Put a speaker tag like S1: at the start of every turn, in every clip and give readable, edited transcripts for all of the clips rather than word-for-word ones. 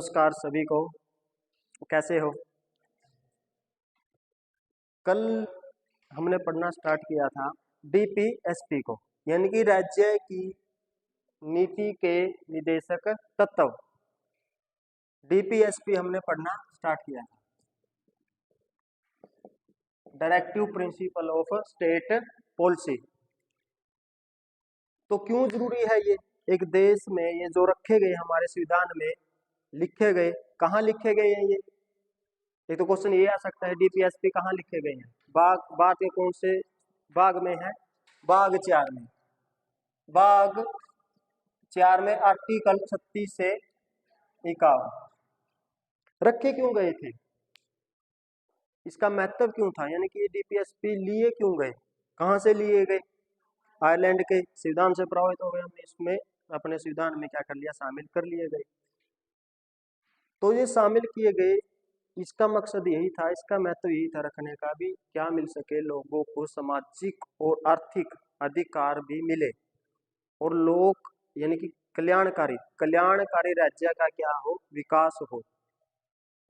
S1: नमस्कार सभी को। कैसे हो? कल हमने पढ़ना स्टार्ट किया था डीपीएसपी को, यानी कि राज्य की नीति के निदेशक तत्व। डीपीएसपी हमने पढ़ना स्टार्ट किया था, directive principle of state policy. तो क्यों जरूरी है ये एक देश में? ये जो रखे गए हमारे संविधान में लिखे गए, कहाँ लिखे गए हैं ये? एक तो क्वेश्चन ये आ सकता है, डीपीएसपी कहाँ लिखे गए हैं? बाग के कौन से बाग में है? बाग 4 में। बाग 4 में आर्टिकल 36 से 51 रखे क्यों गए थे? इसका महत्व क्यों था? यानी कि ये डीपीएसपी लिए क्यों गए? कहाँ से लिए गए? आयरलैंड के संविधान से प्रभावित हो गए, हमने इसमें अपने संविधान में क्या कर लिया, शामिल कर लिए गए। तो ये शामिल किए गए, इसका मकसद यही था, इसका महत्व यही था रखने का भी, क्या मिल सके, लोगों को सामाजिक और आर्थिक अधिकार भी मिले और लोग यानी कि कल्याणकारी राज्य का क्या हो, विकास हो।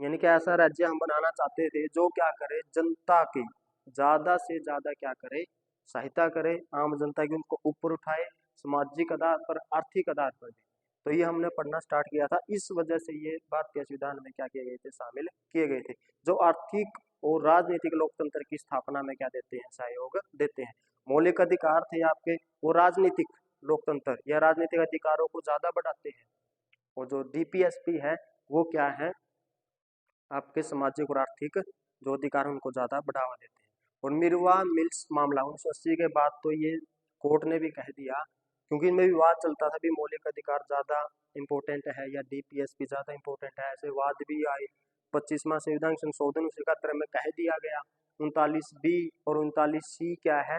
S1: यानी कि ऐसा राज्य हम बनाना चाहते थे जो क्या करे, जनता की ज्यादा से ज्यादा क्या करे, सहायता करे, आम जनता की उनको ऊपर उठाए, सामाजिक आधार पर, आर्थिक आधार पर भी। तो ये हमने पढ़ना स्टार्ट किया था, इस वजह से ये भारतीय संविधान में क्या किए गए थे, शामिल किए गए थे, जो आर्थिक और राजनीतिक लोकतंत्र की स्थापना में क्या देते हैं, सहयोग देते हैं। मौलिक अधिकार थे आपके, वो राजनीतिक लोकतंत्र या राजनीतिक अधिकारों को ज्यादा बढ़ाते हैं, और जो डीपीएसपी है वो क्या है, आपके सामाजिक और आर्थिक जो अधिकार है उनको ज्यादा बढ़ावा देते हैं। और मिरवा मिल्स मामला 1980 के बाद तो ये कोर्ट ने भी कह दिया, क्योंकि इनमें विवाद चलता था भी मौलिक अधिकार ज्यादा इंपॉर्टेंट है या डीपीएसपी ज्यादा इंपॉर्टेंट है, ऐसे वाद भी आए। 25वां संविधान संशोधन 1971 में कह दिया गया 39B और 39C क्या है,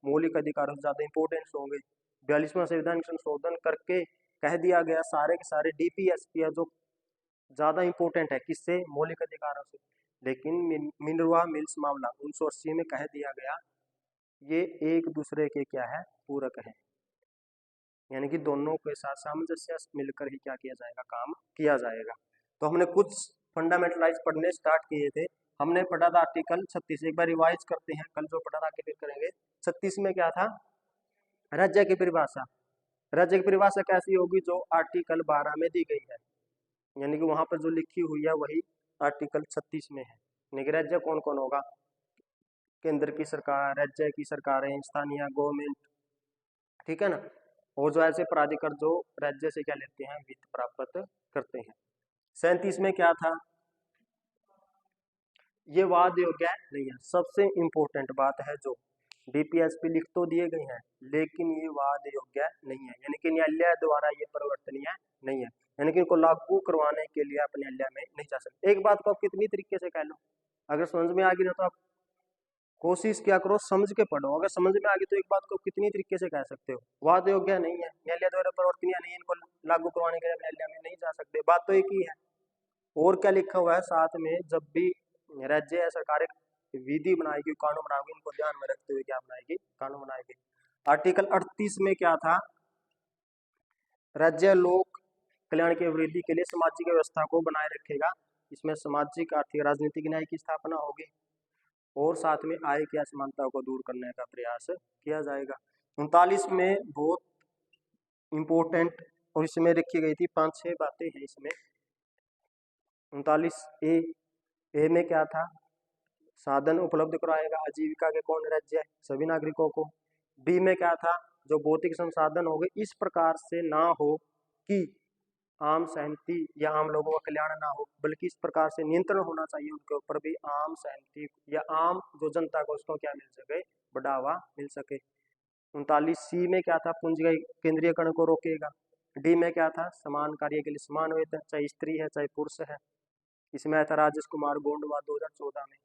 S1: मौलिक अधिकारों से ज्यादा इंपॉर्टेंस होंगे। 42वां संविधान संशोधन करके कह दिया गया सारे के सारे डीपीएसपी जो ज्यादा इंपॉर्टेंट है, किससे, मौलिक अधिकारों से। लेकिन मिनरवा मिल्स मामला 1980 में कह दिया गया ये एक दूसरे के क्या है, पूरक है, यानी कि दोनों के साथ सामंजस्य मिलकर ही क्या किया जाएगा, काम किया जाएगा। तो हमने कुछ फंडामेंटलाइज पढ़ने स्टार्ट किए थे। हमने पढ़ा था आर्टिकल 36, एक बार रिवाइज करते हैं, कल जो पढ़ा था आगे फिर करेंगे। 36 में क्या था, राज्य की परिभाषा। राज्य की परिभाषा कैसी होगी, जो आर्टिकल 12 में दी गई है, यानी कि वहां पर जो लिखी हुई है वही आर्टिकल 36 में है। यानी कि राज्य कौन कौन होगा, केंद्र की सरकार, राज्य की सरकारें, स्थानीय गवर्नमेंट, ठीक है ना। और जो ऐसे प्राधिकार जो राज्य से क्या लेते हैं, वित्त प्राप्त करते हैं। 37 में क्या था, ये वाद योग्य नहीं है। सबसे इंपॉर्टेंट बात है, जो डीपीएसपी लिख तो दिए गए हैं लेकिन ये वाद योग्य नहीं है, यानी कि न्यायालय द्वारा ये परिवर्तनीय नहीं है, यानी कि इनको लागू करवाने के लिए आप न्यायालय में नहीं जा सकते। एक बात को आप कितनी तरीके से कह लो, अगर समझ में आ गई ना तो आप कोशिश क्या करो, समझ के पढ़ो। अगर समझ में आ गई तो एक बात को कितनी तरीके से कह सकते हो, वाद योग्य नहीं है, न्यायालय द्वारा परिवर्तनीय नहीं है, इनको लागू करवाने के लिए न्यायालय में नहीं जा सकते, बात तो एक ही है। और क्या लिखा हुआ है साथ में, जब भी राज्य या सरकार विधि बनाएगी, कानून बनाएगी, इनको ध्यान में रखते हुए क्या बनाएगी, कानून बनाएगी। आर्टिकल 38 में क्या था, राज्य लोक कल्याण की वृद्धि के लिए सामाजिक व्यवस्था को बनाए रखेगा, इसमें सामाजिक, आर्थिक, राजनीतिक न्याय की स्थापना होगी, और साथ में आय की असमानता को दूर करने का प्रयास किया जाएगा। 39 में बहुत इंपॉर्टेंट, और इसमें रखी गई थी 5-6 बातें हैं इसमें। 39A में क्या था, साधन उपलब्ध कराएगा आजीविका के कौन, राज्य, सभी नागरिकों को। बी में क्या था, जो भौतिक संसाधन हो गए इस प्रकार से ना हो कि आम सहमति या आम लोगों का कल्याण ना हो, बल्कि इस प्रकार से नियंत्रण होना चाहिए उनके ऊपर भी, आम सहमति या आम जो जनता को उसको क्या मिल सके, बढ़ावा मिल सके। 39C में क्या था, पूंजी केंद्रीयकरण को रोकेगा। डी में क्या था, समान कार्य के लिए समान वेतन, चाहे स्त्री है चाहे पुरुष है। इसमें आया था राजेश कुमार गोंडवाल 2014 में।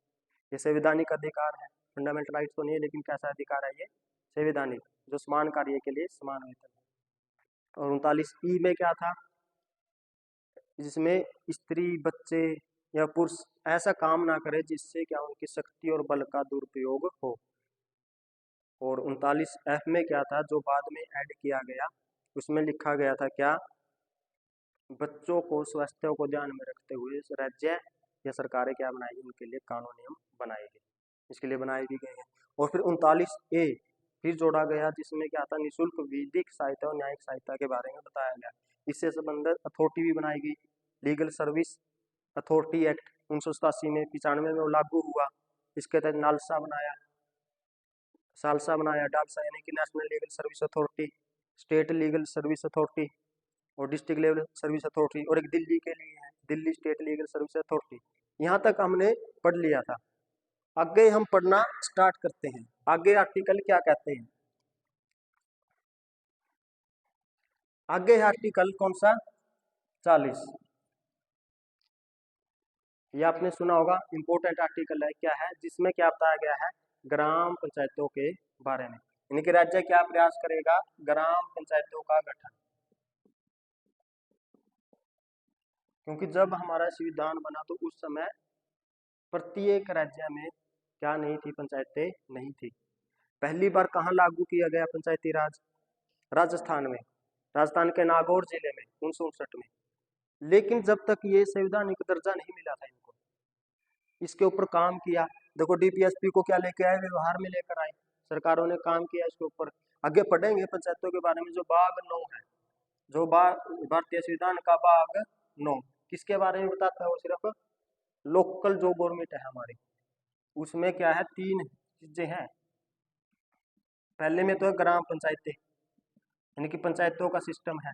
S1: ये संवैधानिक अधिकार है, फंडामेंटल राइट तो नहीं है, लेकिन कैसा अधिकार है ये, संवैधानिक, जो समान कार्य के लिए समान वेतन है। और 39E में क्या था, जिसमें स्त्री, बच्चे या पुरुष ऐसा काम ना करे जिससे क्या उनकी शक्ति और बल का दुरुपयोग हो। और 39F में क्या था, जो बाद में ऐड किया गया, उसमें लिखा गया था क्या, बच्चों को स्वास्थ्य को ध्यान में रखते हुए राज्य या सरकारें क्या बनाएगी, उनके लिए कानून नियम बनाएगी, इसके लिए बनाए भी गए हैं। और फिर 39A फिर जोड़ा गया, जिसमें क्या था, निःशुल्क विधिक सहायता और न्यायिक सहायता के बारे में बताया गया। इससे संबंधित अथॉरिटी भी बनाई गई, लीगल सर्विस अथॉरिटी एक्ट 1987 में, 95 में वो लागू हुआ। इसके तहत नालसा बनाया, सालसा बनाया, डालसा यानी कि national legal service authority, state legal service authority और डिस्ट्रिक्ट लेवल सर्विस अथॉरिटी, और एक दिल्ली के लिए है, Delhi state legal service authority. यहाँ तक हमने पढ़ लिया था। आगे हम पढ़ना स्टार्ट करते हैं। आगे आर्टिकल क्या कहते हैं, आगे है आर्टिकल कौन सा, 40। ये आपने सुना होगा, इंपॉर्टेंट आर्टिकल है। क्या है, जिसमें क्या बताया गया है, ग्राम पंचायतों के बारे में, यानी कि राज्य क्या प्रयास करेगा, ग्राम पंचायतों का गठन। क्योंकि जब हमारा संविधान बना तो उस समय प्रत्येक राज्य में क्या नहीं थी, पंचायतें नहीं थी। पहली बार कहाँ लागू किया गया पंचायती राज, राजस्थान में, राजस्थान के नागौर जिले में 1959 में। लेकिन जब तक ये संवैधानिक दर्जा नहीं मिला था इनको, इसके ऊपर काम किया। देखो डीपीएसपी को क्या लेके आए, व्यवहार में लेकर आए, सरकारों ने काम किया इसके ऊपर। आगे पढ़ेंगे पंचायतों के बारे में। जो भाग 9 है, जो भारतीय संविधान का भाग 9 किसके बारे में बताता है, वो सिर्फ लोकल जो गवर्नमेंट है हमारी, उसमें क्या है, 3 चीजें हैं। पहले में तो है ग्राम पंचायतें, यानी कि पंचायतों का सिस्टम है।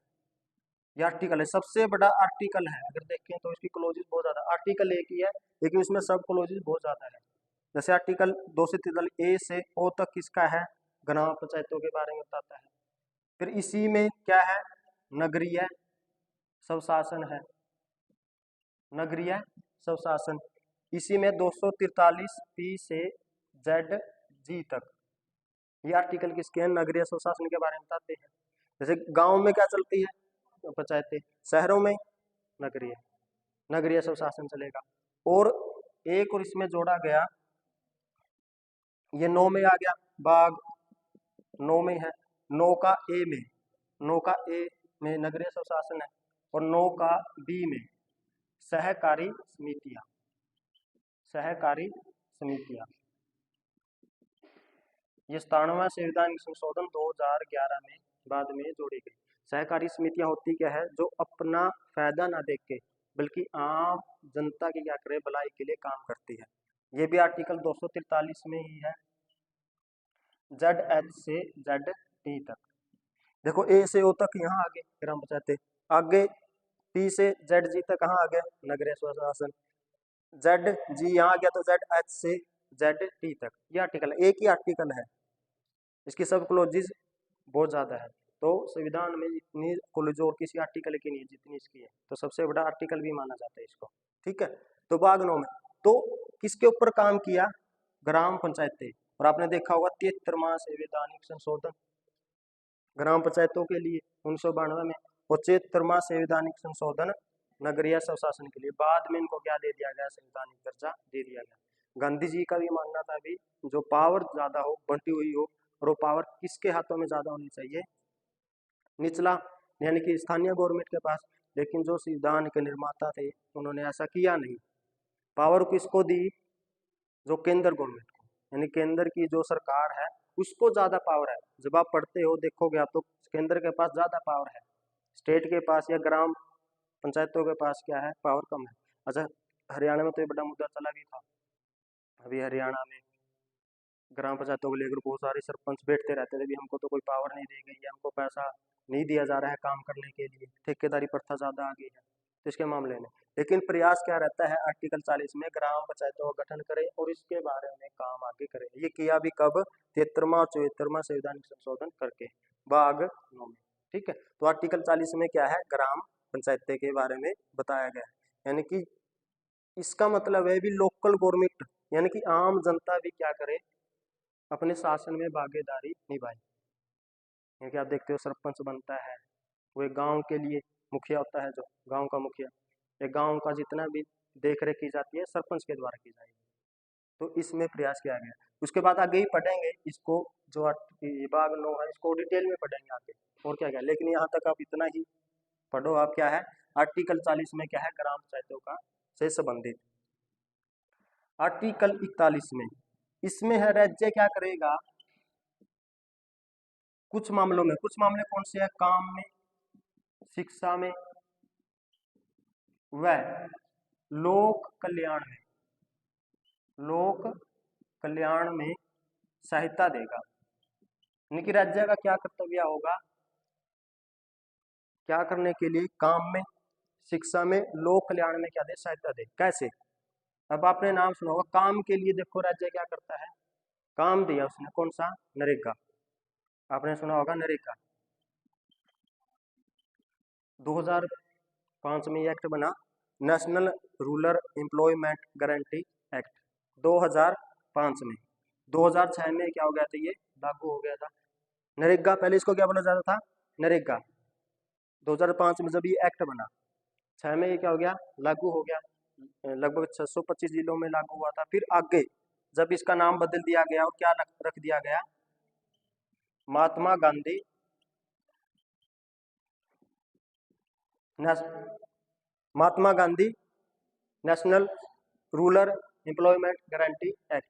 S1: ये आर्टिकल है, सबसे बड़ा आर्टिकल है। अगर देखें तो इसकी क्लोजेस बहुत ज्यादा, आर्टिकल एक ही है लेकिन उसमें सब क्लोजेस बहुत ज्यादा है। जैसे आर्टिकल 243 ए से ओ तक किसका है, ग्राम पंचायतों के बारे में बताता है। फिर इसी में क्या है, नगरीय स्वशासन है, नगरीय स्वशासन। इसी में 243 पी से जेड जी तक ये आर्टिकल किसके हैं, नगरीय स्वशासन के बारे में बताते हैं। जैसे गांव में क्या चलती है, पंचायतें, शहरों में नगरीय, नगरीय स्वशासन चलेगा। और एक और इसमें जोड़ा गया, ये 9 में आ गया, बाग 9 में है, 9 का ए में, 9 का ए में नगरीय स्वशासन है, और 9 का बी में सहकारी समितियां, सहकारी समितियां। ये 97वां संविधानिक संशोधन 2011 में बाद में जोड़ी गई। सहकारी समितियां होती क्या है, जो अपना फायदा ना देख के बल्कि आम जनता की क्या करे, भलाई के लिए काम करती है। ये भी आर्टिकल 243 में ही है, जेड एच से जेड टी तक। देखो ए से ओ तक यहाँ आगे ग्राम पंचायतें, आगे टी से जेड जी तक कहाँ आ गया, नगरीय स्वशासन। जेड जी यहाँ आ गया तो जेड एच से जेड टी तक। ये आर्टिकल एक ही आर्टिकल है, इसकी सब क्लोजेस बहुत ज्यादा है। तो संविधान में इतनी क्लोज और किसी आर्टिकल की नहीं है जितनी इसकी है, तो सबसे बड़ा आर्टिकल भी माना जाता है इसको। ठीक है, तो भाग 9 में तो किसके ऊपर काम किया, ग्राम पंचायतें। और आपने देखा होगा 73वां संवैधानिक संशोधन ग्राम पंचायतों के लिए 1992 में, और 74वां संवैधानिक संशोधन नगरीय स्वशासन के लिए। बाद में इनको क्या दे दिया गया, संवैधानिक दर्जा दे दिया गया। गांधी जी का भी मानना था भी जो पावर ज्यादा हो, बंटी हुई हो, और वो पावर किसके हाथों में ज्यादा होनी चाहिए, निचला यानी कि स्थानीय गवर्नमेंट के पास। लेकिन जो संविधान के निर्माता थे उन्होंने ऐसा किया नहीं। पावर किसको दी, जो केंद्र गवर्नमेंट को, यानी केंद्र की जो सरकार है उसको ज्यादा पावर है। जब आप पढ़ते हो देखोगे आप तो केंद्र के पास ज्यादा पावर है, स्टेट के पास या ग्राम पंचायतों के पास क्या है, पावर कम है। अच्छा, हरियाणा में तो ये बड़ा मुद्दा चला भी था। अभी हरियाणा में ग्राम पंचायतों को लेकर बहुत सारे सरपंच बैठते रहते थे भी हमको तो कोई पावर नहीं दी गई है, हमको पैसा नहीं दिया जा रहा है काम करने के लिए, ठेकेदारी प्रथा ज्यादा आ गई है, तो इसके मामले में। लेकिन प्रयास क्या रहता है, आर्टिकल 40 में ग्राम पंचायतों का गठन करें और इसके बारे में काम आगे करें। ये किया भी कब, 73वां और 74वां संवैधानिक संशोधन करके, भाग 9 में। ठीक है, तो आर्टिकल 40 में क्या है, ग्राम पंचायतें के बारे में बताया गया है। यानी कि इसका मतलब है भी लोकल गवर्नमेंट, यानी कि आम जनता भी क्या करे, अपने शासन में भागीदारी निभाए। क्योंकि आप देखते हो सरपंच बनता है, वो एक गांव के लिए मुखिया होता है, जो गांव का मुखिया, एक गांव का जितना भी देख रेख की जाती है सरपंच के द्वारा की जाएगी। तो इसमें प्रयास किया गया। उसके बाद आगे ही पढ़ेंगे इसको, जो विभाग 9 है इसको डिटेल में पढ़ेंगे आगे और क्या क्या। लेकिन यहाँ तक आप इतना ही पढ़ो, आप क्या है, आर्टिकल 40 में क्या है, ग्राम पंचायतों का से संबंधित। आर्टिकल 41 में, इसमें है राज्य क्या करेगा कुछ मामलों में, कुछ मामले कौन से हैं, काम में, शिक्षा में व लोक कल्याण में, लोक कल्याण में सहायता देगा। यानी कि राज्य का क्या कर्तव्य होगा, क्या करने के लिए, काम में, शिक्षा में, लोक कल्याण में क्या दे, सहायता दे। कैसे, अब आपने नाम सुना होगा काम के लिए, देखो राज्य क्या करता है, काम दिया उसने, कौन सा, नरेगा, आपने सुना होगा नरेगा। 2005 में ये एक्ट बना, national rural employment guarantee act 2005 में। 2006 में क्या हो गया था, ये लागू हो गया था नरेगा। पहले इसको क्या बोला जाता था, नरेगा। 2005 में जब ये एक्ट बना, 6 में ये क्या हो गया, लागू हो गया। लगभग 625 जिलों में लागू हुआ था। फिर आगे जब इसका नाम बदल दिया गया और क्या रख दिया गया, Mahatma Gandhi Mahatma Gandhi national rural employment guarantee act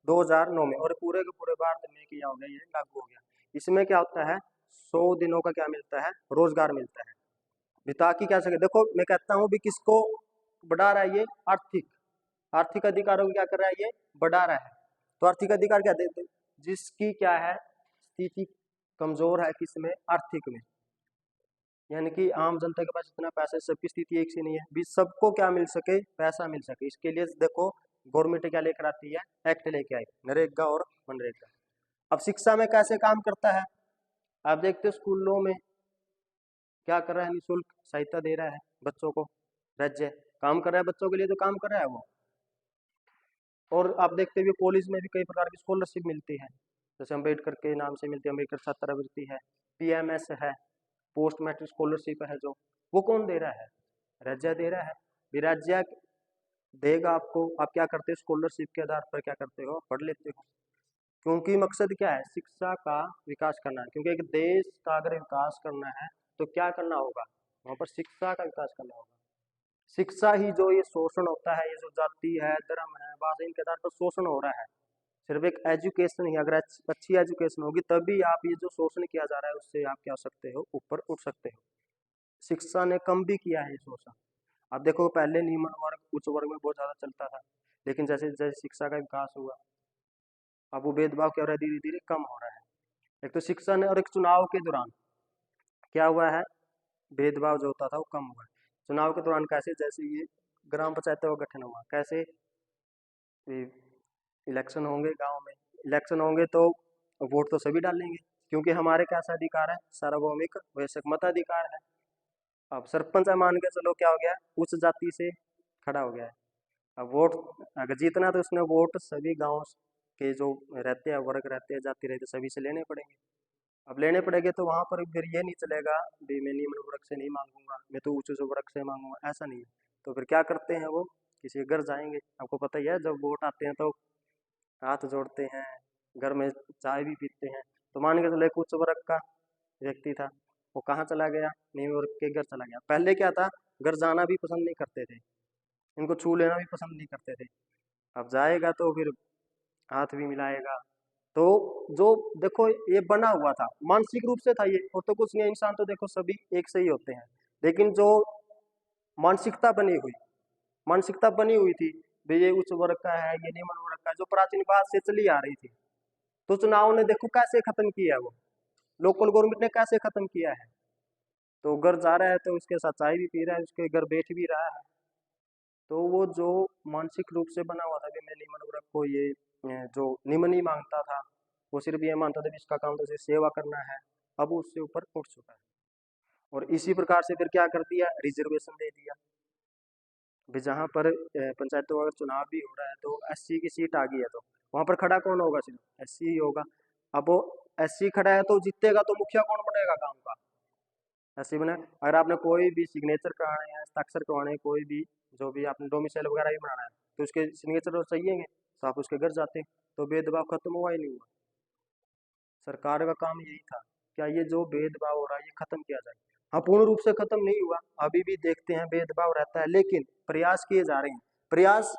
S1: 2009 में, और पूरे के पूरे भारत में किया हो गया, ये लागू हो गया। इसमें क्या होता है, 100 दिनों का क्या मिलता है, रोजगार मिलता है। ताकि क्या सके, देखो मैं कहता हूँ भी किसको बढ़ा रहा है, ये आर्थिक अधिकारों को क्या कर रहा है, ये बढ़ा रहा है। तो आर्थिक अधिकार क्या देते, जिसकी क्या है स्थिति कमजोर है, किसमें, आर्थिक में, यानी कि आम जनता के पास इतना पैसा, सबकी स्थिति एक सी नहीं है, भी सबको क्या मिल सके, पैसा मिल सके। इसके लिए देखो गवर्नमेंट क्या लेकर आती है, एक्ट लेके आई, नरेगा और मनरेगा। अब शिक्षा में कैसे काम करता है, आप देखते हो स्कूलों में क्या कर रहा है, निःशुल्क सहायता दे रहा है बच्चों को, राज्य काम कर रहा है बच्चों के लिए, तो काम कर रहा है वो। और आप देखते हुए कॉलेज में भी कई प्रकार की स्कॉलरशिप मिलती है, जैसे अम्बेडकर के नाम से मिलती है, अम्बेडकर छात्रवृत्ति है, PMS है, पोस्ट मैट्रिक स्कॉलरशिप है, जो वो कौन दे रहा है, राज्य दे रहा है। भी राज्य देगा आपको, आप क्या करते हो, स्कॉलरशिप के आधार पर क्या करते हो, पढ़ लेते हो। क्योंकि मकसद क्या है, शिक्षा का विकास करना है। क्योंकि एक देश का अगर विकास करना है तो क्या करना होगा, वहां पर शिक्षा का विकास करना होगा। शिक्षा ही जो ये शोषण होता है, ये जो जाति है, धर्म है, भाषा, इनके आधार पर शोषण हो रहा है। सिर्फ एक एजुकेशन ही, अगर अच्छी एजुकेशन होगी तभी आप ये जो शोषण किया जा रहा है उससे आप क्या हो सकते हो, ऊपर उठ सकते हो। शिक्षा ने कम भी किया है शोषण। अब देखो पहले निम्न वर्ग उच्च वर्ग में बहुत ज्यादा चलता था, लेकिन जैसे जैसे शिक्षा का विकास हुआ, अब वो भेदभाव क्या हो रहा है, धीरे धीरे कम हो रहा है। एक तो शिक्षा ने, और एक चुनाव के दौरान क्या हुआ है, भेदभाव जो होता था वो कम हुआ है। चुनाव के दौरान कैसे, जैसे ये ग्राम पंचायतों का गठन हुआ, कैसे इलेक्शन होंगे गांव में, इलेक्शन होंगे तो वोट तो सभी डालेंगे, क्योंकि हमारे कैसा अधिकार है, सार्वभौमिक वैश्विक मताधिकार है। अब सरपंच मान के चलो क्या हो गया, उच्च जाति से खड़ा हो गया है। अब वोट अगर जीतना तो उसने वोट सभी गांव के जो रहते हैं, वर्ग रहते हैं, जाति रहते, सभी से लेने पड़ेंगे। अब लेने पड़ेंगे तो वहां पर फिर ये नहीं चलेगा भी मैं निम्न वर्ग से नहीं मांगूंगा, मैं तो उच्च वर्ग से मांगूंगा, ऐसा नहीं है। तो फिर क्या करते हैं, वो किसी के घर जाएंगे, आपको पता ही है जब वोट आते हैं तो हाथ जोड़ते हैं, घर में चाय भी पीते हैं। तो मान के चलो एक उच्च वर्ग का व्यक्ति था, वो कहाँ चला गया, निम्न वर्ग के घर चला गया। पहले क्या था, घर जाना भी पसंद नहीं करते थे, इनको छू लेना भी पसंद नहीं करते थे। अब जाएगा तो फिर हाथ भी मिलाएगा। तो जो देखो ये बना हुआ था, मानसिक रूप से था ये, और तो कुछ नहीं, इंसान तो देखो सभी एक से ही होते हैं। लेकिन जो मानसिकता बनी हुई, मानसिकता बनी हुई थी भी ये उच्च वर्ग का है, ये निम्न वर्ग का है, जो प्राचीन काल से चली आ रही थी, तो चुनाव ने देखो कैसे खत्म किया, वो लोकल गवर्नमेंट ने कैसे खत्म किया है। तो घर जा रहा है तो उसके साथ चाय भी पी रहा है, उसके घर बैठ भी रहा है। तो वो जो मानसिक रूप से बना हुआ था कि मैं निम्न वर्ग को ये जो निम्न ही मांगता था, वो सिर्फ ये मानता था कि इसका काम तो सिर्फ सेवा करना है, अब वो उससे ऊपर उठ चुका है। और इसी प्रकार से फिर क्या कर दिया, रिजर्वेशन दे दिया। भी जहाँ पर पंचायतों का अगर चुनाव भी हो रहा है तो SC की सीट आ गई है, तो वहां पर खड़ा कौन होगा, सिर्फ SC ही होगा। अब वो SC खड़ा है तो जीतेगा तो मुखिया कौन बनेगा गांव का, SC बने। अगर आपने कोई भी सिग्नेचर कराने हैं, हस्ताक्षर करवाने हैं, कोई भी जो भी आपने डोमिसाइल वगैरह भी बनाना है, तो उसके सिग्नेचर तो चाहिए, तो आप उसके घर जाते, तो भेदभाव खत्म हुआ ही नहीं हुआ। सरकार का काम यही था, क्या ये जो भेदभाव हो रहा है ये खत्म किया जाए। हाँ, पूर्ण रूप से खत्म नहीं हुआ, अभी भी देखते हैं भेदभाव रहता है, लेकिन प्रयास किए जा रहे हैं। प्रयास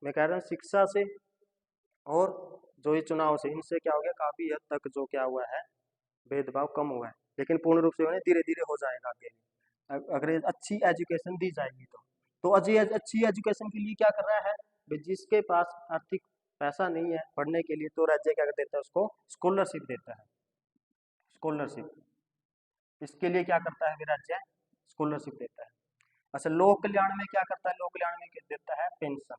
S1: मैं कह रहा हूँ शिक्षा से और जो ये चुनाव से, इनसे क्या हो गया, काफी हद तक जो क्या हुआ है, भेदभाव कम हुआ है। लेकिन पूर्ण रूप से धीरे धीरे हो जाएगा आगे। अगर ये अच्छी एजुकेशन दी जाएगी तो अच्छी एजुकेशन के लिए क्या कर रहा है भाई, जिसके पास आर्थिक पैसा नहीं है पढ़ने के लिए, तो राज्य क्या कर देता है, उसको स्कॉलरशिप देता है। स्कॉलरशिप, इसके लिए क्या करता है राज्य, स्कॉलरशिप देता है। अच्छा, लोक कल्याण में क्या करता है, लोक कल्याण में क्या देता है, पेंशन।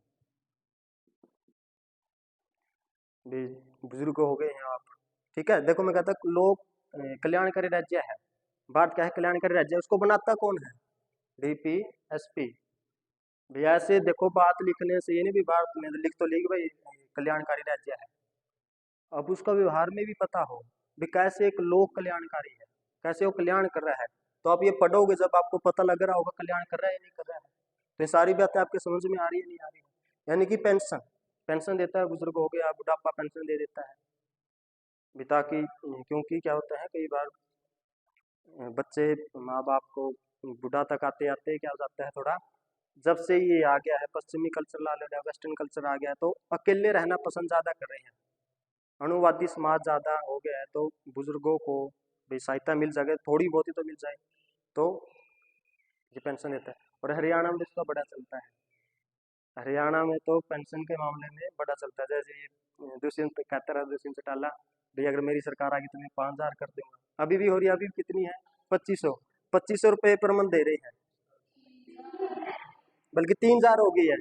S1: भी बुजुर्ग हो गए हैं आप, ठीक है, देखो मैं कहता लोक कल्याणकारी राज्य है। भारत क्या है, कल्याणकारी राज्य है, उसको बनाता कौन है, डीपीएसपी। भैया ऐसे देखो, बात लिखने से ये नहीं भी भारत में लिख तो लिख भाई कल्याणकारी राज्य है, अब उसका व्यवहार में भी पता हो भी कैसे एक लोक कल्याणकारी है, कैसे वो कल्याण कर रहा है। तो आप ये पढ़ोगे जब आपको पता लग रहा होगा कल्याण कर रहा है या नहीं कर रहा है। तो ये सारी बातें आपके समझ में आ रही है नहीं आ रही है। यानी कि पेंशन, पेंशन देता है, बुजुर्ग हो गया बुढ़ापा पेंशन दे देता है भी, ताकि क्योंकि क्या होता है कई बार बच्चे माँ बाप को बुढ़ा तक आते आते क्या हो जाता है थोड़ा, जब से ये आ गया है पश्चिमी कल्चर ला ले, वेस्टर्न कल्चर आ गया है, तो अकेले रहना पसंद ज्यादा कर रहे हैं, अणुवादी समाज ज्यादा हो गया है। तो बुजुर्गों को भी सहायता मिल जाए, थोड़ी बहुत ही तो मिल जाए, तो ये पेंशन देता है। और हरियाणा में इसका बड़ा चलता है, हरियाणा में तो पेंशन के मामले में बड़ा चलता है। जैसे ये दुष्यंत कहता रहा, दुष्यंत चौटाला, भाई अगर मेरी सरकार आ गई तो मैं 5,000 कर दूंगा। अभी भी हो रही है, अभी कितनी है, 2500, 2500 रुपये पर मंथ दे रहे हैं, बल्कि 3,000 हो गई है,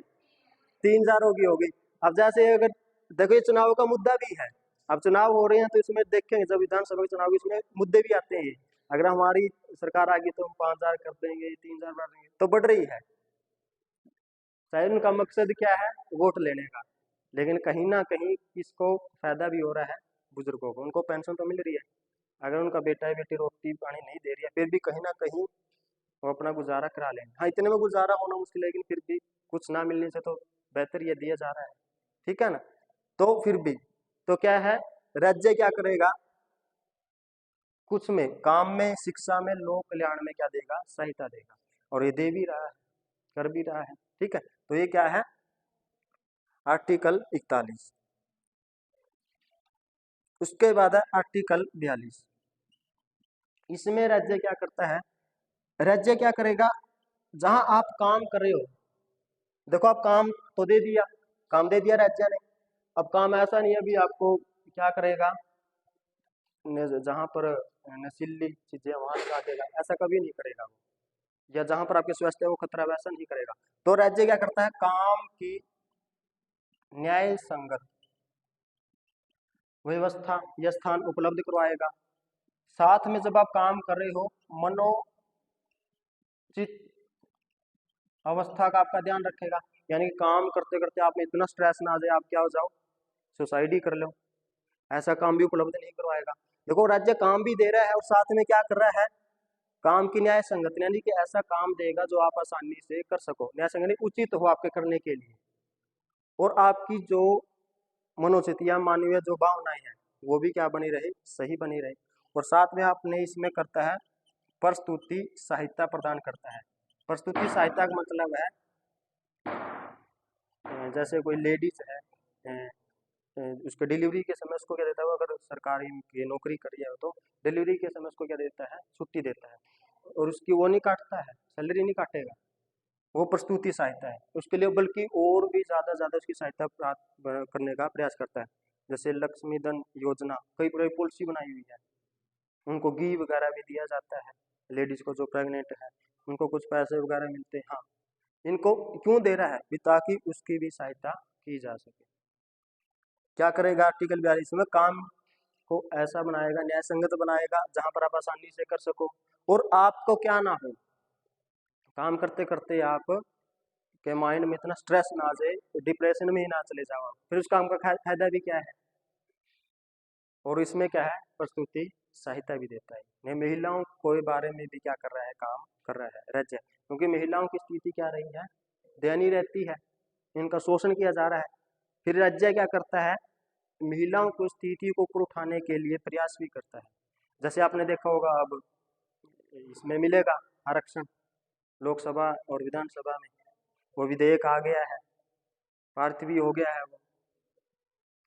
S1: 3,000 होगी। अब जैसे अगर देखो, ये चुनाव का मुद्दा भी है, अब चुनाव हो रहे हैं तो इसमें देखेंगे जब विधानसभा के चुनाव, इसमें मुद्दे भी आते हैं। अगर हमारी सरकार आ गई तो हम 5,000 कर देंगे, 3,000 बढ़ देंगे, तो बढ़ रही है। शायद उनका मकसद क्या है, वोट लेने का, लेकिन कहीं ना कहीं इसको फायदा भी हो रहा है बुजुर्गों को, उनको पेंशन तो मिल रही है। अगर उनका बेटा या बेटी रोटी पानी नहीं दे रही है, फिर भी कहीं ना कहीं वो अपना गुजारा करा लेंगे। हाँ, इतने में गुजारा होना मुश्किल है, लेकिन फिर भी कुछ ना मिलने से तो बेहतर ये दिया जा रहा है, ठीक है ना। तो फिर भी तो क्या है, राज्य क्या करेगा, कुछ में काम में, शिक्षा में, लोक कल्याण में क्या देगा, सहायता देगा, और ये दे भी रहा है, कर भी रहा है, ठीक है। तो ये क्या है, आर्टिकल 41। उसके बाद है आर्टिकल 42। इसमें राज्य क्या करता है, राज्य क्या करेगा, जहां आप काम कर रहे हो, देखो आप काम तो दे दिया, काम दे दिया राज्य ने, अब काम ऐसा नहीं है अभी आपको क्या करेगा, जहां पर नशीली चीजें वहां लगा देगा, ऐसा कभी नहीं करेगा वो, या जहां पर आपके स्वास्थ्य को खतरा है वैसा नहीं करेगा। तो राज्य क्या करता है, काम की न्याय संगत व्यवस्था या स्थान उपलब्ध करवाएगा। साथ में जब आप काम कर रहे हो, मनोचित अवस्था का आपका ध्यान रखेगा, यानी कि काम करते करते आप में इतना स्ट्रेस ना आ जाए, आप क्या हो जाओ, सुसाइड ही कर लो, ऐसा काम भी उपलब्ध नहीं करवाएगा। देखो राज्य काम भी दे रहा है और साथ में क्या कर रहा है, काम की न्याय संगत, यानी कि ऐसा काम देगा जो आप आसानी से कर सको, न्याय संगत उचित हो आपके करने के लिए, और आपकी जो मनोचित या मानवीय जो भावनाएं हैं वो भी क्या बनी रहे, सही बनी रहे। और साथ में आपने इसमें करता है प्रस्तुति सहायता प्रदान करता है। प्रस्तुति सहायता का मतलब है जैसे कोई लेडीज है, उसके डिलीवरी के समय उसको क्या देता है, अगर सरकारी की नौकरी करी है तो डिलीवरी के समय उसको क्या देता है, छुट्टी देता है, और उसकी वो नहीं काटता है, सैलरी नहीं काटेगा, वो प्रस्तुति सहायता है उसके लिए, बल्कि और भी ज्यादा उसकी सहायता प्राप्त करने का प्रयास करता है। जैसे लक्ष्मी धन योजना, कई पूरी पॉलिसी बनाई हुई है, उनको घी वगैरह भी दिया जाता है, लेडीज को जो प्रेग्नेंट है उनको कुछ पैसे वगैरह मिलते हैं। हाँ, इनको क्यों दे रहा है भी, ताकि उसकी भी सहायता की जा सके। क्या करेगा आर्टिकल 42 में, काम को ऐसा बनाएगा, न्याय संगत बनाएगा जहां पर आप आसानी से कर सको, और आपको क्या ना हो, काम करते करते आप के माइंड में इतना स्ट्रेस ना आ जाए, डिप्रेशन में ही ना चले जाओ आप, फिर उस काम का फायदा भी क्या है। और इसमें क्या है, प्रस्तुति सहायता भी देता है। ये महिलाओं के बारे में भी क्या कर रहा है, काम कर रहा है राज्य, क्योंकि महिलाओं की स्थिति क्या रही है, दयनीय रहती है, इनका शोषण किया जा रहा है। फिर राज्य क्या करता है, महिलाओं को स्थिति को ऊपर उठाने के लिए प्रयास भी करता है। जैसे आपने देखा होगा अब इसमें मिलेगा आरक्षण, लोकसभा और विधानसभा में वो विधेयक आ गया है, पारित भी हो गया है वो।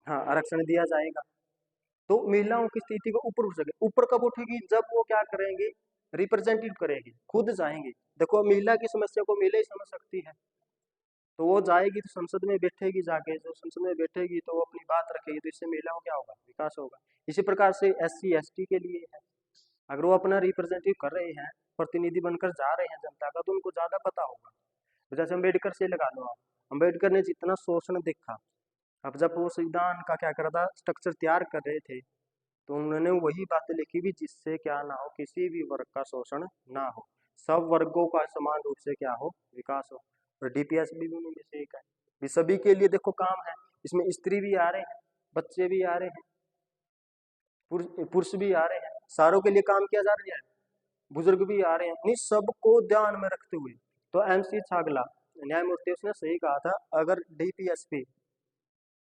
S1: हाँ, आरक्षण दिया जाएगा तो महिलाओं की स्थिति को ऊपर उठ सके। ऊपर कब उठेगी? जब वो क्या करेंगे, रिप्रेजेंटेटिव करेगी, खुद जाएंगे। देखो महिला की समस्या को महिला ही समझ सकती है, तो वो जाएगी तो संसद में बैठेगी, जाके जो संसद में बैठेगी तो वो अपनी बात रखेगी, तो इससे महिलाओं क्या होगा, विकास होगा। इसी प्रकार से SC ST के लिए है, अगर वो अपना रिप्रेजेंटेटिव कर रहे हैं, प्रतिनिधि बनकर जा रहे हैं जनता का, तो उनको ज्यादा पता होगा। तो जैसे अम्बेडकर से लगा लो आप, अम्बेडकर ने जितना शोषण देखा, अब जब वो संविधान का क्या कर रहा था, स्ट्रक्चर तैयार कर रहे थे, तो उन्होंने वही बातें लिखी भी, जिससे क्या ना हो, किसी भी वर्ग का शोषण ना हो, सब वर्गों का समान रूप से क्या हो, विकास हो। और DPS भी उन्हीं में से एक है, भी सभी के लिए देखो काम है। इसमें स्त्री भी आ रहे हैं, बच्चे भी आ रहे हैं, पुरुष भी आ रहे हैं, सारों के लिए काम किया जा रहा है, बुजुर्ग भी आ रहे हैं, नहीं सबको ध्यान में रखते हुए। तो MC छागला न्यायमूर्ति, उसने सही कहा था, अगर DPSP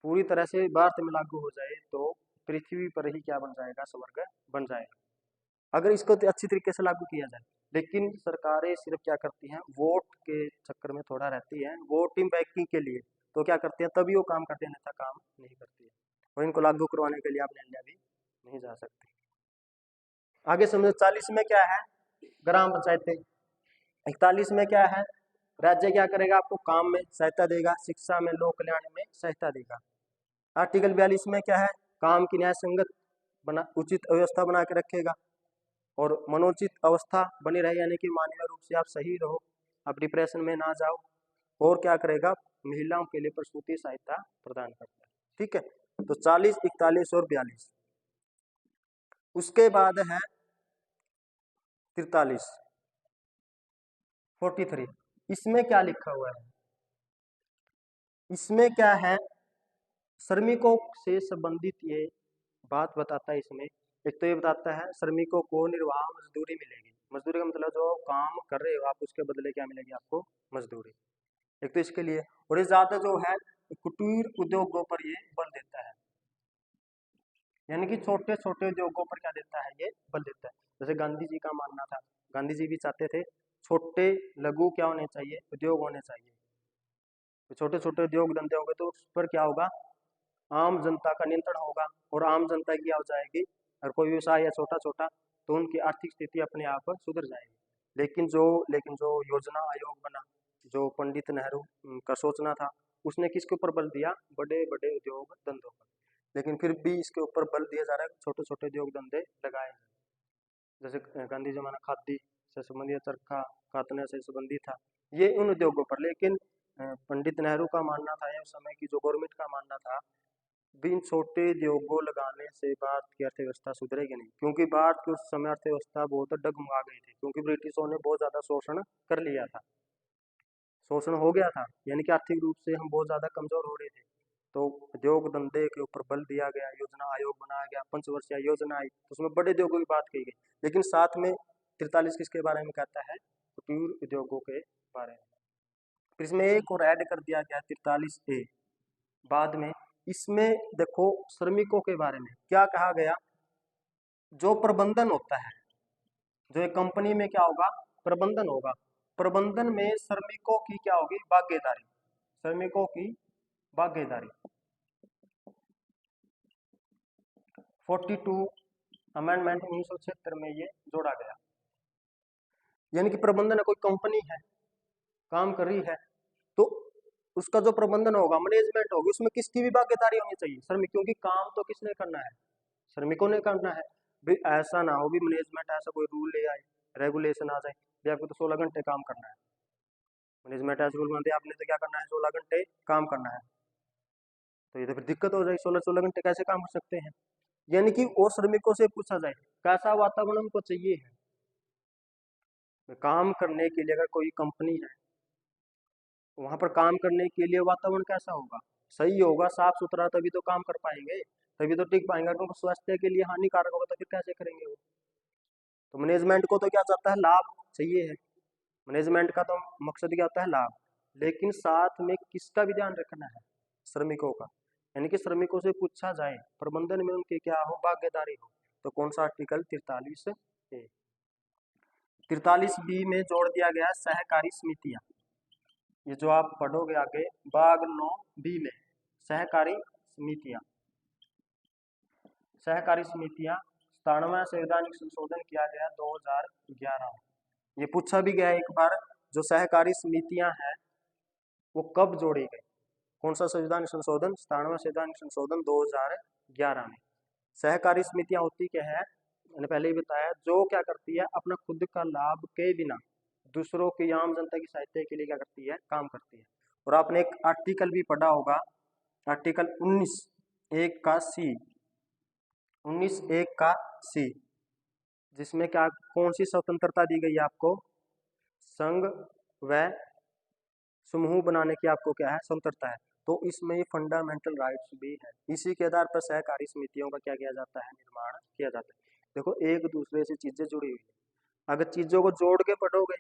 S1: पूरी तरह से भारत में लागू हो जाए तो पृथ्वी पर ही क्या बन जाएगा, स्वर्ग बन जाएगा, अगर इसको अच्छी तरीके से लागू किया जाए। लेकिन सरकारें सिर्फ क्या करती हैं, वोट के चक्कर में थोड़ा रहती है, वोटिंग बैंकिंग के लिए, तो क्या करते हैं, तभी वो काम करते हैं, अन्यथा काम नहीं करती है। और इनको लागू करवाने के लिए आप निर्णय भी नहीं जा सकते। आगे समझो 40 में क्या है, ग्राम पंचायतें। 41 में क्या है, राज्य क्या करेगा, आपको काम में सहायता देगा, शिक्षा में, लोक कल्याण में सहायता देगा। आर्टिकल 42 में क्या है, काम की न्याय संगत बना, उचित व्यवस्था बना के रखेगा और मनोचित अवस्था बनी रहे, यानी कि मानवीय रूप से आप सही रहो, आप डिप्रेशन में ना जाओ। और क्या करेगा, महिलाओं के लिए प्रसूति सहायता प्रदान करता है। ठीक है, तो 40, 41 और 42। उसके बाद है 43, 43। इसमें क्या लिखा हुआ है, इसमें क्या है, श्रमिकों से संबंधित ये बात बताता है। इसमें एक तो ये बताता है श्रमिकों को निर्वाह मजदूरी मिलेगी। मजदूरी का मतलब जो काम कर रहे हो आप, उसके बदले क्या मिलेगी आपको, मजदूरी। एक तो इसके लिए, और ये ज्यादा जो है कुटीर उद्योगों पर ये बल देता है, यानी कि छोटे छोटे उद्योगों पर क्या देता है, ये बल देता है। जैसे गांधी जी का मानना था, गांधी जी भी चाहते थे छोटे लघु क्या होने चाहिए, उद्योग होने चाहिए। तो छोटे छोटे उद्योग धंधे होंगे तो उस पर क्या होगा, आम जनता का नियंत्रण होगा, और आम जनता की आ जाएगी, और कोई व्यवसाय है छोटा छोटा, तो उनकी आर्थिक स्थिति अपने आप सुधर जाएगी। लेकिन जो योजना आयोग बना, जो पंडित नेहरू का सोचना था, उसने किसके ऊपर बल दिया, बड़े बड़े उद्योग धंधों पर। लेकिन फिर भी इसके ऊपर बल दिया जा रहा है, छोटे छोटे उद्योग धंधे लगाए हैं। जैसे गांधी जमाना खादी से संबंधित, चरखा कातने से संबंधित था, ये उन उद्योगों पर। लेकिन पंडित नेहरू का मानना था, या उस समय की जो गवर्नमेंट का मानना था, बिन छोटे उद्योगों लगाने से भारत की अर्थव्यवस्था सुधरेगी नहीं, क्योंकि भारत की उस समय अर्थव्यवस्था बहुत डगमगा गई थी, क्योंकि ब्रिटिशों ने बहुत ज्यादा शोषण कर लिया था, शोषण हो गया था, यानी कि आर्थिक रूप से हम बहुत ज्यादा कमजोर हो रहे थे। तो उद्योग धंधे के ऊपर बल दिया गया, योजना आयोग बनाया गया, पंचवर्षीय योजना आई, तो उसमें बड़े उद्योगों की बात की गई। लेकिन साथ में 43 किसके बारे में कहता है, कुटीर उद्योगों के बारे में। फिर इसमें एक और ऐड कर दिया गया 43A बाद में। इसमें देखो श्रमिकों के बारे में क्या कहा गया, जो प्रबंधन होता है, जो एक कंपनी में क्या होगा, प्रबंधन होगा, प्रबंधन में श्रमिकों की क्या होगी, भागीदारी, श्रमिकों की भागीदारी। 42 अमेंडमेंट 1976 में ये जोड़ा गया। यानी कि प्रबंधन है, कोई कंपनी है काम कर रही है, तो उसका जो प्रबंधन होगा, मैनेजमेंट होगी, उसमें किसकी भी भागीदारी होनी चाहिए, श्रमिक, क्योंकि काम तो किसने करना है, श्रमिकों ने करना है। भी ऐसा ना हो भी मैनेजमेंट ऐसा कोई रूल ले आए, रेगुलेशन आ जाए भी आपको तो 16 घंटे काम करना है, मैनेजमेंट ऐसा रूल बनाते आपने तो क्या करना है, 16 घंटे काम करना है, तो ये तो फिर दिक्कत हो जाएगी, 16 घंटे कैसे काम कर सकते हैं। यानी कि वो श्रमिकों से पूछा जाए कैसा वातावरण उनको चाहिए है काम करने के लिए। अगर कोई कंपनी है, वहां पर काम करने के लिए वातावरण कैसा होगा, सही होगा, साफ सुथरा, तभी तो काम कर पाएंगे, तभी तो टिक पाएंगे। अगर उनको स्वास्थ्य के लिए हानिकारक होगा तो फिर कैसे करेंगे वो। तो मैनेजमेंट को तो क्या चाहता है, लाभ चाहिए है, मैनेजमेंट का तो मकसद क्या होता है, लाभ। लेकिन साथ में किसका भी ध्यान रखना है, श्रमिकों का। यानी कि श्रमिकों से पूछा जाए प्रबंधन में उनकी क्या हो, भागीदारी हो। तो कौन सा आर्टिकल 43 है। 43B में जोड़ दिया गया सहकारी समितियां। ये जो आप पढ़ोगे आगे भाग 9B में सहकारी समितियां। सहकारी समितियां 97वां संवैधानिक संशोधन किया गया 2011 में। ये पूछा भी गया एक बार, जो सहकारी समितियां हैं वो कब जोड़ी गई, कौन सा संवैधानिक संशोधन? 97वां संवैधानिक संशोधन 2011 में। सहकारी समितियां होती क्या है, मैंने पहले ही बताया, जो क्या करती है अपना खुद का लाभ के बिना दूसरों की आम जनता की सहायता के लिए क्या करती है, काम करती है। और आपने एक आर्टिकल भी पढ़ा होगा, आर्टिकल 19(1) का सी, 19(1) का सी, जिसमें क्या कौन सी स्वतंत्रता दी गई है आपको? संघ व समूह बनाने की आपको क्या है, स्वतंत्रता है। तो इसमें फंडामेंटल राइट्स भी है। इसी के आधार पर सहकारी समितियों का क्या किया जाता है, निर्माण किया जाता है। देखो एक दूसरे से चीजें जुड़ी हुई है। अगर चीजों को जोड़ के पढ़ोगे,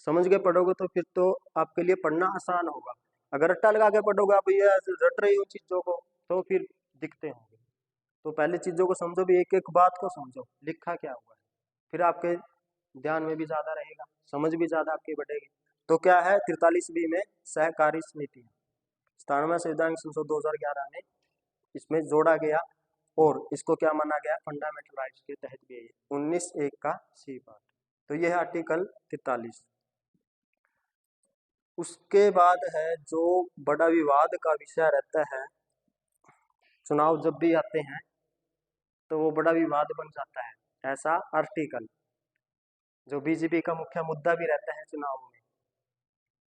S1: समझ के पढ़ोगे, तो फिर तो आपके लिए पढ़ना आसान होगा। अगर रट्टा लगा के पढ़ोगे, आप ये रट रही हो चीजों को, तो फिर दिखते होंगे। तो पहले चीजों को समझो, भी एक एक बात को समझो, लिखा क्या हुआ है, फिर आपके ध्यान में भी ज्यादा रहेगा, समझ भी ज्यादा आपकी बढ़ेगी। तो क्या है 43B में सहकारी समिति, 97वां संवैधानिक संशोधन 2011 में इसमें जोड़ा गया और इसको क्या माना गया, फंडामेंटल राइट्स के तहत भी है 19(1) का सी पार्ट। तो यह है आर्टिकल 43। उसके बाद है जो बड़ा विवाद का विषय रहता है, चुनाव जब भी आते हैं तो वो बड़ा विवाद बन जाता है, ऐसा आर्टिकल जो बीजेपी का मुख्य मुद्दा भी रहता है चुनाव में।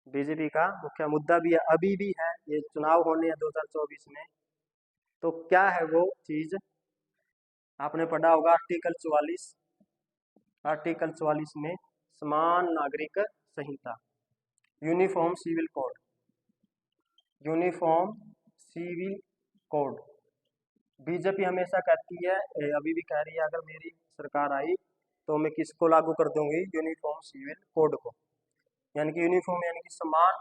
S1: बीजेपी का मुख्य मुद्दा भी है, अभी भी है, ये चुनाव होने हैं 2024 में। तो क्या है वो चीज, आपने पढ़ा होगा आर्टिकल 44। आर्टिकल 44 में समान नागरिक संहिता, uniform civil code, uniform civil code. BJP हमेशा कहती है, अभी भी कह रही है, अगर मेरी सरकार आई तो मैं किसको लागू कर दूंगी, यूनिफॉर्म सिविल कोड को। यानी कि यूनिफॉर्म यानी कि समान,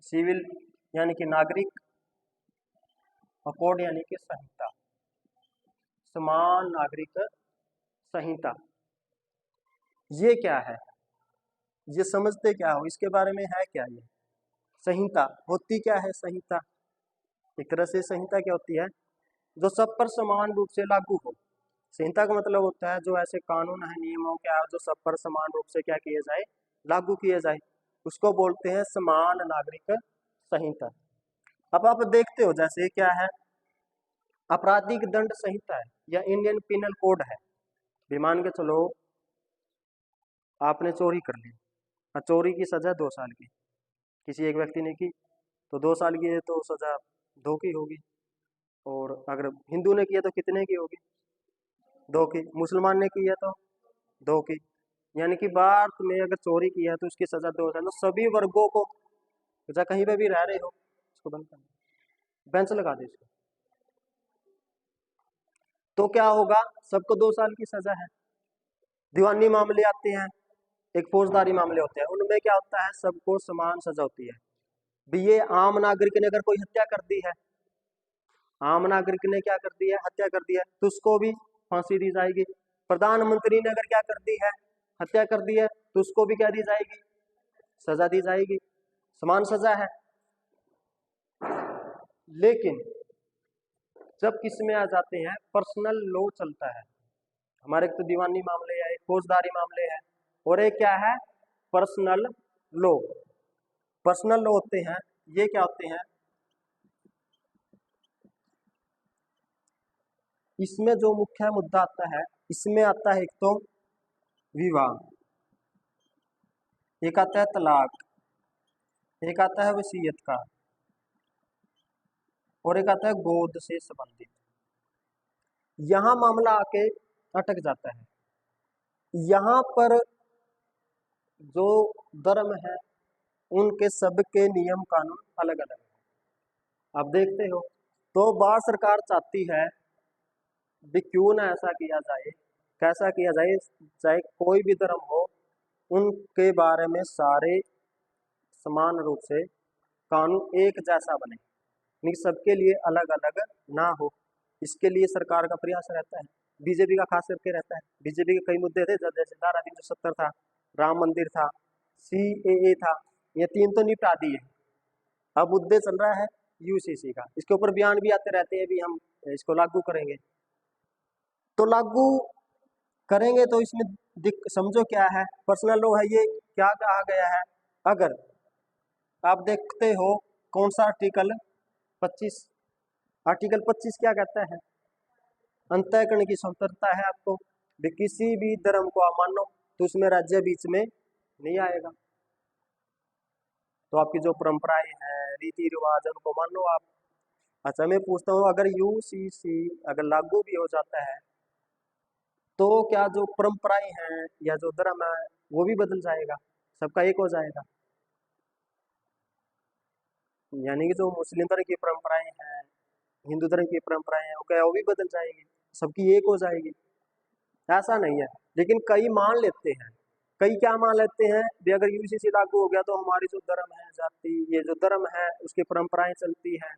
S1: सिविल यानी कि नागरिक, और कोड यानी कि संहिता, समान नागरिक संहिता। ये क्या है, ये समझते क्या हो, इसके बारे में है क्या ये संहिता होती क्या है? संहिता एक तरह से संहिता क्या होती है, जो सब पर समान रूप से लागू हो। संहिता का मतलब होता है जो ऐसे कानून है, नियमों क्या है जो सब पर समान रूप से क्या किए जाए, लागू किए जाए, उसको बोलते हैं समान नागरिक संहिता। अब आप देखते हो जैसे क्या है, आपराधिक दंड संहिता है या इंडियन पिनल कोड है। भी मान के चलो आपने चोरी कर ली, चोरी की सजा 2 साल की, किसी एक व्यक्ति ने की तो 2 साल की है, तो सजा 2 की होगी। और अगर हिंदू ने किया तो कितने की होगी, 2 की। मुसलमान ने की है तो 2 की। यानी कि भारत में अगर चोरी की है तो उसकी सजा 2 साल। तो सभी वर्गों को, चाहे कहीं पे भी रह रहे हो, इसको बंद कर, बेंच लगा दे इसको, तो क्या होगा, सबको 2 साल की सजा है। दीवानी मामले आते हैं, एक फौजदारी मामले होते हैं, उनमें क्या होता है, सबको समान सजा होती है। भी ये आम नागरिक ने अगर कोई हत्या कर दी है, आम नागरिक ने क्या कर दी है, हत्या कर दी है, तो उसको भी फांसी दी जाएगी। प्रधानमंत्री ने अगर क्या कर दी है, हत्या कर दी है, तो उसको भी क्या दी जाएगी, सजा दी जाएगी, समान सजा है। लेकिन जब किस में आ जाते हैं, पर्सनल लॉ चलता है हमारे, एक तो दीवानी मामले है, एक फौजदारी मामले है, और एक क्या है, पर्सनल लॉ। पर्सनल लॉ होते हैं, ये क्या होते हैं, इसमें जो मुख्य मुद्दा आता है, इसमें आता है एक तो विवाह, एक आता है तलाक, एक आता है वसीयत का, और एक आता है गोद से संबंधित। यहां मामला आके अटक जाता है। यहां पर जो धर्म है उनके सबके नियम कानून अलग अलग है। आप देखते हो, तो भारत सरकार चाहती है भी क्यों ना ऐसा किया जाए, कैसा किया जाए, चाहे कोई भी धर्म हो, उनके बारे में सारे समान रूप से कानून एक जैसा बने, लेकिन सबके लिए अलग अलग ना हो। इसके लिए सरकार का प्रयास रहता है। बीजेपी का खास करके रहता है। बीजेपी के कई मुद्दे थे, जैसे धारा 370 था, राम मंदिर था, CAA था, ये 3 तो निपटा दिए। अब मुद्दे चल रहा है UCC का, इसके ऊपर बयान भी आते रहते हैं भी हम इसको लागू करेंगे। तो लागू करेंगे तो इसमें समझो क्या है, पर्सनल लॉ है ये। क्या कहा गया है, अगर आप देखते हो कौन सा आर्टिकल 25, आर्टिकल 25 क्या कहता है, अंतःकरण की स्वतंत्रता है आपको, भी किसी भी धर्म को आप मानो तो उसमें राज्य बीच में नहीं आएगा। तो आपकी जो परंपराएं हैं, रीति रिवाज, उनको मानो आप। अच्छा मैं पूछता हूँ, अगर UCC अगर लागू भी हो जाता है तो क्या जो परंपराएं हैं या जो धर्म है वो भी बदल जाएगा, सबका एक हो जाएगा? यानी कि जो मुस्लिम धर्म की परंपराएं हैं, हिंदू धर्म की परंपराएं हैं, वो क्या वो भी बदल जाएगी, सबकी एक हो जाएगी? ऐसा नहीं है। लेकिन कई मान लेते हैं, कई क्या मान लेते हैं भी अगर UCC लागू हो गया तो हमारी जो धर्म है, जाति, ये जो धर्म है उसकी परंपराएं चलती हैं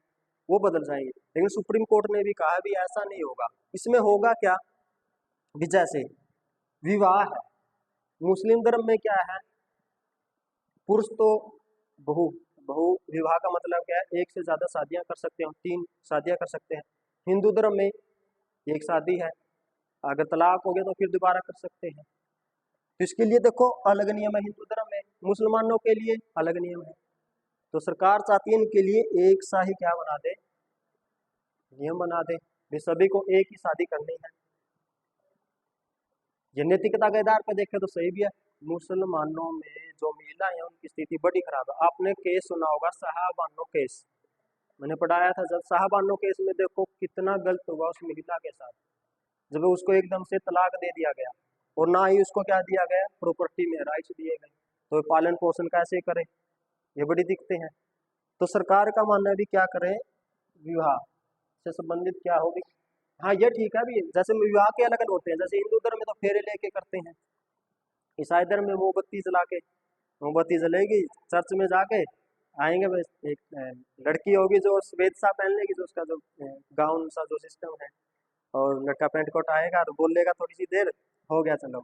S1: वो बदल जाएंगी। लेकिन सुप्रीम कोर्ट ने भी कहा भी ऐसा नहीं होगा। इसमें होगा क्या, भी जैसे विवाह है, मुस्लिम धर्म में क्या है, पुरुष तो बहु बहु विवाह का मतलब क्या है, एक से ज्यादा शादियां कर सकते हैं, 3 शादियां कर सकते हैं। हिंदू धर्म में एक शादी है, अगर तलाक हो गया तो फिर दोबारा कर सकते हैं। तो इसके लिए देखो अलग नियम है हिंदू धर्म में, मुसलमानों के लिए अलग नियम है। तो सरकार चाहती है इनके लिए एक सा ही क्या बना दे, नियम बना दे, भी सभी को एक ही शादी करनी है। ये नैतिकता के आधार पर देखें तो सही भी है। मुसलमानों में जो महिला है उनकी स्थिति बड़ी खराब है। आपने केस सुना होगा शाहबानो केस, मैंने पढ़ाया था जब। शाहबानो केस में देखो कितना गलत हुआ उस महिला के साथ, जब उसको एकदम से तलाक दे दिया गया और ना ही उसको क्या दिया गया, प्रॉपर्टी में राइट्स दिए गए। तो पालन पोषण कैसे करे, ये बड़ी दिक्कतें हैं। तो सरकार का मानना है भी क्या करें, विवाह से संबंधित क्या होगी। हाँ ये ठीक है भी, जैसे विवाह के अलग अलग होते हैं, जैसे हिंदू धर्म में तो फेरे लेके करते हैं, ईसाई धर्म में मोमबत्ती जला के, मोमबत्ती जलेगी, चर्च में जाके आएंगे, बस एक लड़की होगी जो श्वेत सा पहन लेगी, जो उसका जो गाउन सा जो सिस्टम है, और लड़का पैंट कोट आएगा तो बोलेगा थोड़ी सी देर, हो गया चलो।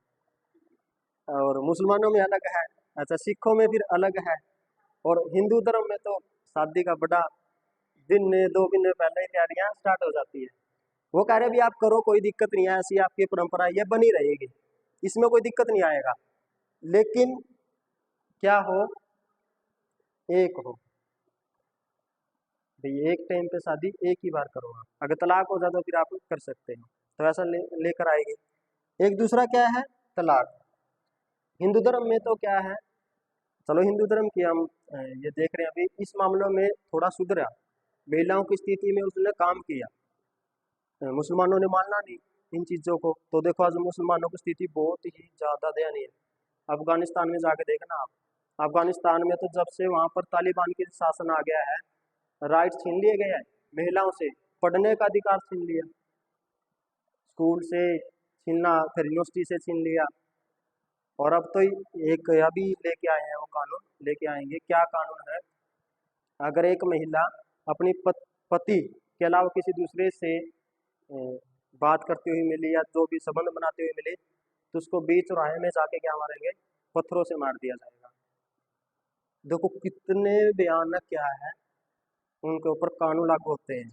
S1: और मुसलमानों में अलग है, अच्छा सिखों में फिर अलग है, और हिंदू धर्म में तो शादी का बड़ा दिन 2 दिन पहले ही तैयारियां स्टार्ट हो जाती है। वो कह रहे भी आप करो, कोई दिक्कत नहीं है, ऐसी आपकी परंपरा ये बनी रहेगी, इसमें कोई दिक्कत नहीं आएगा। लेकिन क्या हो, एक हो भाई, एक टाइम पे शादी एक ही बार करो आप, अगर तलाक हो जाए तो फिर आप कर सकते हो। तो ऐसा लेकर आएगी। एक दूसरा क्या है, तलाक। हिंदू धर्म में तो क्या है, चलो हिंदू धर्म की हम ये देख रहे हैं अभी, इस मामलों में थोड़ा सुधरा, महिलाओं की स्थिति में उसने काम किया। मुसलमानों ने मानना नहीं इन चीज़ों को, तो देखो आज मुसलमानों की स्थिति बहुत ही ज़्यादा दयनीय है। अफगानिस्तान में जाके देखना आप, अफगानिस्तान में तो जब से वहाँ पर तालिबान की शासन आ गया है, राइट छीन लिए गए हैं महिलाओं से, पढ़ने का अधिकार छीन लिया, स्कूल से छीनना, फिर यूनिवर्सिटी से छीन लिया। और अब तो एक अभी लेके आए हैं, वो कानून लेके आएंगे, क्या कानून है, अगर एक महिला अपनी पति के अलावा किसी दूसरे से बात करती हुई मिली या जो भी संबंध बनाते हुए मिले, तो उसको बीच चौराहे में जाके क्या मारेंगे, पत्थरों से मार दिया जाएगा। देखो कितने भयानक क्या है, उनके ऊपर कानून लागू होते हैं।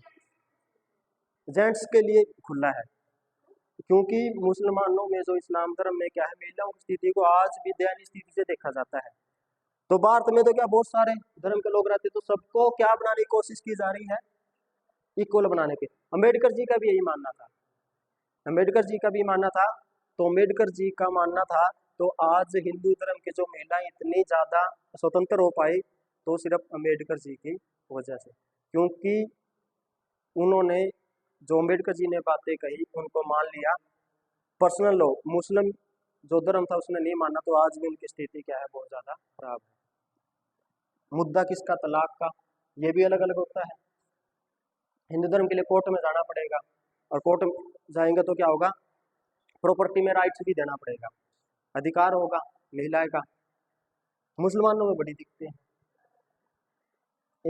S1: जेंट्स के लिए खुला है, क्योंकि मुसलमानों में जो इस्लाम धर्म में क्या है, महिलाओं की स्थिति को आज भी दयनीय स्थिति से देखा जाता है। तो भारत में तो क्या बहुत सारे धर्म के लोग रहते हैं, तो सबको क्या बनाने की कोशिश की जा रही है, इक्वल बनाने के। अम्बेडकर जी का भी यही मानना था, अम्बेडकर जी का भी मानना था। तो अम्बेडकर जी का मानना था, तो आज हिंदू धर्म के जो महिलाएं इतनी ज्यादा स्वतंत्र हो पाई, तो सिर्फ अम्बेडकर जी की वजह से, क्योंकि उन्होंने जो अम्बेडकर जी ने बातें कही उनको मान लिया। पर्सनल लॉ, मुस्लिम जो धर्म था उसने नहीं माना, तो आज भी उनकी स्थिति क्या है, बहुत ज्यादा खराब है। मुद्दा किसका, तलाक का, ये भी अलग अलग होता है। हिंदू धर्म के लिए कोर्ट में जाना पड़ेगा, और कोर्ट जाएंगे तो क्या होगा, प्रॉपर्टी में राइट्स भी देना पड़ेगा, अधिकार होगा महिलाएं का। मुसलमानों में बड़ी दिक्कतें हैं।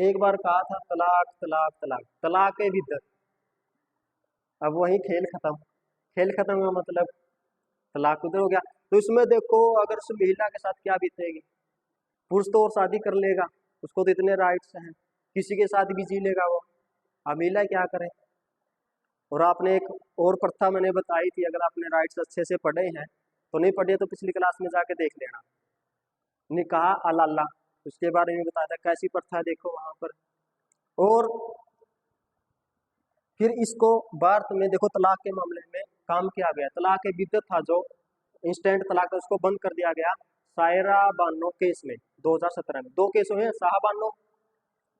S1: एक बार कहा था तलाक तलाक तलाक, तलाक के भीतर, अब वही खेल खत्म। खेल खत्म हुआ मतलब तलाक उधर हो गया। तो इसमें देखो अगर उस महिला के साथ क्या बीतेगी, पुरुष तो और शादी कर लेगा, उसको तो इतने राइट्स हैं, किसी के साथ भी जी लेगा वो, अब महिला क्या करे। और आपने एक और प्रथा मैंने बताई थी, अगर आपने राइट्स अच्छे से पढ़े हैं तो, नहीं पढ़े तो पिछली क्लास में जाके देख लेना, निकाह अलाला, उसके बारे में बताया था कैसी प्रथा देखो वहां पर। और फिर इसको भारत में देखो तलाक के मामले में काम किया गया, तलाक के बिद्दत था जो इंस्टेंट तलाक था उसको बंद कर दिया गया सायरा बानो केस में 2017 में। दो केस हुए शाह बानो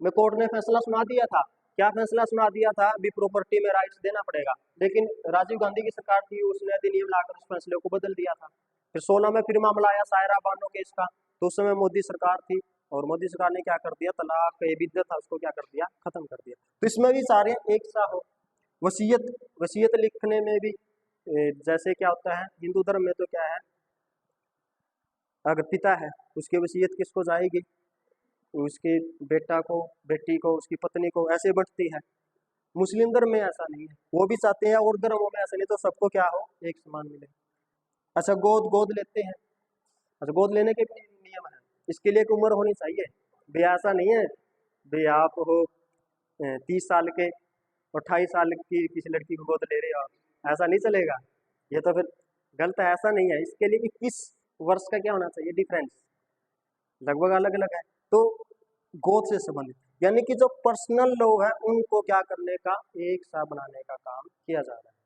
S1: में, कोर्ट ने फैसला सुना दिया था। क्या फैसला सुना दिया था, भी प्रॉपर्टी में राइट्स देना पड़ेगा, लेकिन राजीव गांधी की सरकार थी, उसने अधिनियम लाकर उस फैसले को बदल दिया था। फिर 16 में फिर मामला आया सायरा बानो केस का, तो उस समय मोदी सरकार थी, और मोदी सरकार ने क्या कर दिया, तलाक ये बिद्दत था उसको क्या कर दिया, खत्म कर दिया। तो इसमें भी सारे एक सा हो। वसीयत, वसीयत लिखने में भी जैसे क्या होता है हिंदू धर्म में, तो क्या है, अगर पिता है उसकी वसीयत किसको जाएगी, उसके बेटा को, बेटी को, उसकी पत्नी को, ऐसे बढ़ती है। मुस्लिम धर्म में ऐसा नहीं है, वो भी चाहते हैं और धर्मों में ऐसा नहीं, तो सबको क्या हो, एक समान मिले। अच्छा गोद गोद लेते हैं, अच्छा गोद लेने के भी नियम है, इसके लिए एक उम्र होनी चाहिए। भाई ऐसा नहीं है भाई आप हो 30 साल के और 28 साल की किसी लड़की को गोद ले रहे हो, ऐसा नहीं चलेगा, ये तो फिर गलत है, ऐसा नहीं है। इसके लिए 21 वर्ष का क्या होना चाहिए डिफरेंस, लगभग अलग अलग है। तो गोद से संबंधित यानी कि जो पर्सनल लोग हैं उनको क्या करने का, एक सा बनाने का काम किया जा रहा है।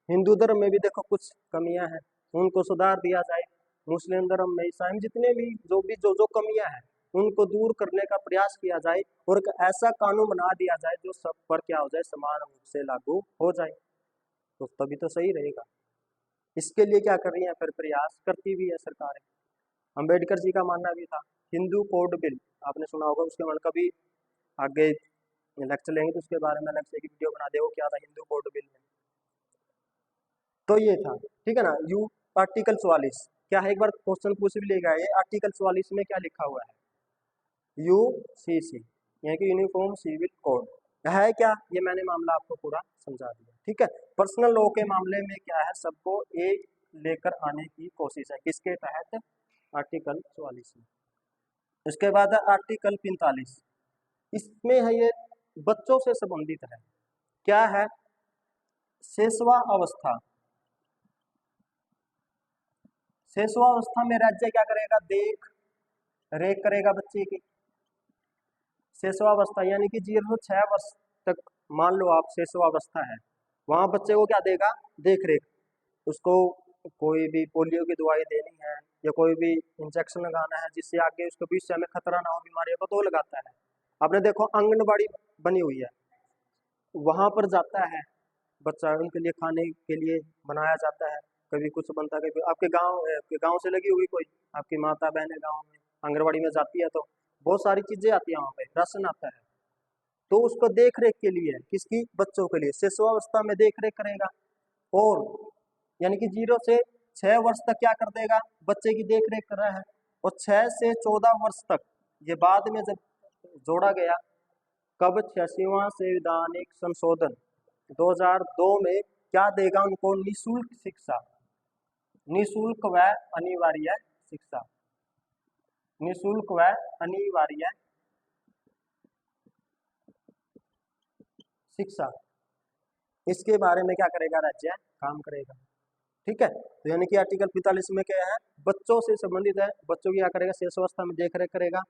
S1: हिंदू धर्म में भी देखो कुछ कमियां हैं, उनको सुधार दिया जाए। मुस्लिम धर्म में, ईसाई जितने भी जो कमियां हैं उनको दूर करने का प्रयास किया जाए, और एक ऐसा कानून बना दिया जाए जो सब पर क्या हो जाए, समान रूप से लागू हो जाए, तो तभी तो सही रहेगा। इसके लिए क्या कर रही है, फिर प्रयास करती भी है सरकारें। अम्बेडकर जी का मानना भी था, हिंदू कोड बिल आपने सुना होगा, उसके मन कभी आगे लेक्चर लेंगे तो उसके बारे में अलग से एक वीडियो बना दे, वो क्या था हिंदू कोड बिल में। तो ये था, ठीक है ना। यू आर्टिकल 44 क्या है, एक बार क्वेश्चन पूछ भी लेगा, ये आर्टिकल 44 में क्या लिखा हुआ है, यूसीसी यानी कि यूनिफॉर्म सिविल कोड है क्या, ये मैंने मामला आपको पूरा समझा दिया, ठीक है। पर्सनल लॉ के मामले में क्या है, सबको एक लेकर आने की कोशिश है, किसके तहत, आर्टिकल 44 में। इसके बाद है आर्टिकल 45, इसमें है ये बच्चों से संबंधित है, क्या है, सेसवा अवस्था। सेसवा अवस्था में राज्य क्या करेगा, देख रेख करेगा बच्चे की। सेसवावस्था यानी कि 0 से 6 वर्ष तक, मान लो आप सेसवावस्था है, वहां बच्चे को क्या देगा, देख रेख, उसको कोई भी पोलियो की दवाई देनी है या कोई भी इंजेक्शन लगाना है जिससे आगे उसको भविष्य में खतरा ना हो बीमारियों को, तो लगाता है। आपने देखो आंगनबाड़ी बनी हुई है, वहां पर जाता है बच्चा, उनके लिए खाने के लिए बनाया जाता है, कभी कुछ बनता है, कभी आपके गांव से लगी हुई कोई आपकी माता बहन है गाँव में, आंगनबाड़ी में जाती है तो बहुत सारी चीजें आती है, वहाँ पे राशन आता है, तो उसको देख रेख के लिए, किसकी, बच्चों के लिए शिशुअवस्था में देख रेख करेगा। और यानी कि 0 से 6 वर्ष तक क्या कर देगा, बच्चे की देख रेख कर रहा है। और 6 से 14 वर्ष तक, ये बाद में जब जोड़ा गया, कब, 86वां संवैधानिक संशोधन 2002 में क्या देगा उनको, निःशुल्क शिक्षा, निःशुल्क व अनिवार्य शिक्षा, निःशुल्क व अनिवार्य शिक्षा, इसके बारे में क्या करेगा, राज्य काम करेगा, ठीक है। तो यानी कि आर्टिकल 45 में क्या है, बच्चों से संबंधित है, बच्चों की क्या करेगा, शिशुअवस्था में देख रेख करेगा,